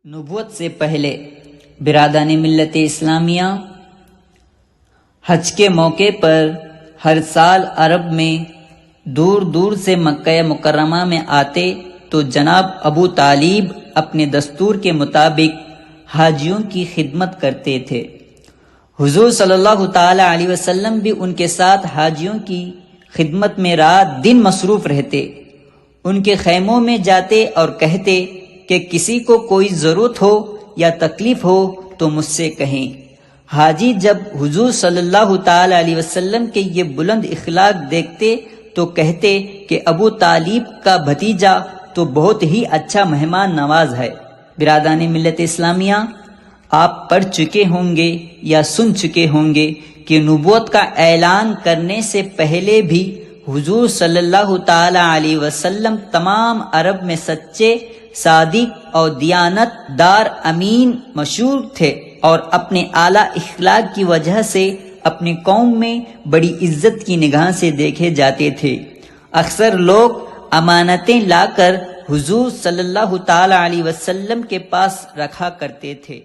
نبوت سے پہلے برادران ملت اسلامیہ حج کے موقع پر ہر سال عرب میں دور دور سے مکہ مکرمہ میں آتے تو جناب ابو طالب اپنے دستور کے مطابق حاجیوں کی خدمت کرتے تھے۔ حضور صلی اللہ تعالی علیہ وسلم بھی ان کے ساتھ حاجیوں کی خدمت میں رات دن مصروف رہتے۔ ان کے خیموں میں جاتے اور کہتے کہ کسی کو کوئی ضرورت ہو یا تکلیف ہو تو مجھ سے کہیں۔ حاجی جب حضور صلی اللہ تعالی علیہ وسلم کے یہ بلند اخلاق دیکھتے تو کہتے کہ ابو طالب کا بھتیجا تو بہت ہی اچھا مہمان نواز ہے۔ برادران ملت اسلامیہ، آپ پڑھ چکے ہوں گے یا سن چکے ہوں گے کہ نبوت کا اعلان کرنے سے پہلے بھی حضور صلی اللہ تعالی علیہ وسلم تمام عرب میں سچے، صادق اور دیانت دار امین مشہور تھے، اور اپنے اعلیٰ اخلاق کی وجہ سے اپنی قوم میں بڑی عزت کی نگاہ سے دیکھے جاتے تھے۔ اکثر لوگ امانتیں لا کر حضور صلی اللہ تعالی علیہ وسلم کے پاس رکھا کرتے تھے۔